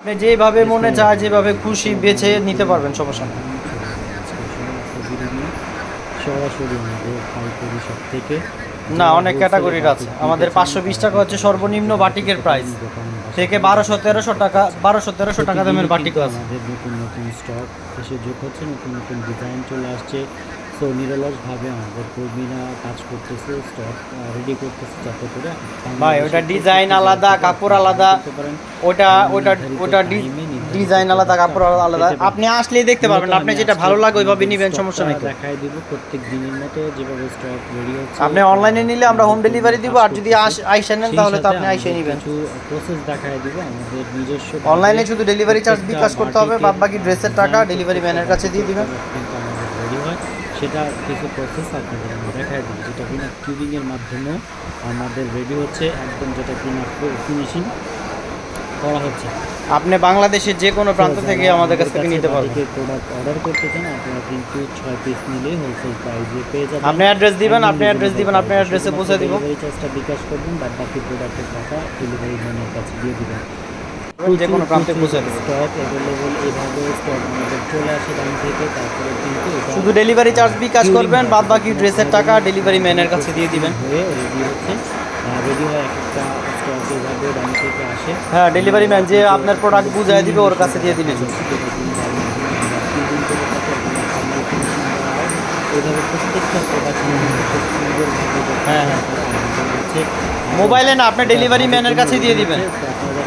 আপনি যেভাবে মনে চায় যেভাবে খুশি বেছে নিতে পারবেন, সমস্যা নেই। সরাসরি আমাদের পাইকারি শপ থেকে না, অনেক ক্যাটাগরির আছে। আমাদের 520 টাকা হচ্ছে সর্বনিম্ন বাটিকের প্রাইস, থেকে 1200-1300 টাকা দামের বাটিকও আছে। আমাদের নতুন নতুন স্টক এসে যোগ হচ্ছে, নতুন নতুন ডিজাইন চলে আসছে। সো নিরলসভাবে আমাদের কর্মীরা কাজ করতেছে, স্টক রেডি করতেছে যাতে করে ভাই ওটা ডিজাইন আলাদা, কাপড় আলাদা, ওটা ওটা ওটা ডিজাইন আলাদা, কাপড় আলাদা। আপনি আসলেই দেখতে পারবেন, আপনি যেটা ভালো লাগে ওইভাবে নেবেন, সমস্যা নেই। দেখাই দিব প্রত্যেক দিনের মতো যেভাবে স্টক রেডি হচ্ছে। আপনি অনলাইনে নিলে আমরা হোম ডেলিভারি দিব, আর যদি আইসা নেন তাহলে তো আপনি আইসা নেবেন। কিছু প্রসেস দেখাই দিব আমাদের নিজস্ব। অনলাইনে শুধু ডেলিভারি চার্জ বিকাশ করতে হবে, বাদ বাকি ড্রেসের টাকা ডেলিভারি ম্যানের কাছে দিয়ে দিবেন। কিন্তু আমাদের রেডি হয় সেটা কিছু প্রসেস আপনাদের আমি দেখাই দিই, যেটা কিনা কিউরিংয়ের মাধ্যমে আমাদের রেডি হচ্ছে, একদম যেটা কিনা ফিনিশিং করা হচ্ছে। আপনি বাংলাদেশের যে কোনো প্রান্ত থেকে আমাদের কাছ থেকে নিতে পারবেন। প্রোডাক্ট অর্ডার করতে চান আপনারা কিন্তু 6 পিস নিলেই হোলসেল প্রাইসে পেয়ে যাবেন। আপনি অ্যাড্রেস দিবেন, আপনি অ্যাড্রেসে পৌঁছে দিব। ডেলিভারি চার্জটা বিকাশ করবেন, বাদ বাকি প্রোডাক্টের টাকা ডেলিভারি ম্যানের কাছে দিয়ে দিবেন। যে কোনো প্রান্তে পৌঁছে দিব। স্টক অ্যাভেলেবল, এভাবে স্টক আমাদের চলে আসে দাম থেকে। তারপরে কিন্তু শুধু ডেলিভারি চার্জ বিকাশ করবেন, বাদ বাকি ড্রেসের টাকা ডেলিভারি ম্যানের কাছে দিয়ে দিবেন। হয়ে রেডি হচ্ছে, রেডি হয় এক একটা স্টক এভাবে দাম থেকে আসে। হ্যাঁ, ডেলিভারি ম্যান যে আপনার প্রোডাক্ট বুঝাই দিবে ওর কাছে দিয়ে দিলে চলবে। এভাবে প্রত্যেকটা প্রোডাক্ট সুন্দরভাবে হ্যাঁ হ্যাঁ, মোবাইলে না, আপনি ডেলিভারি ম্যানের কাছে দিয়ে দিবেন। আপনারা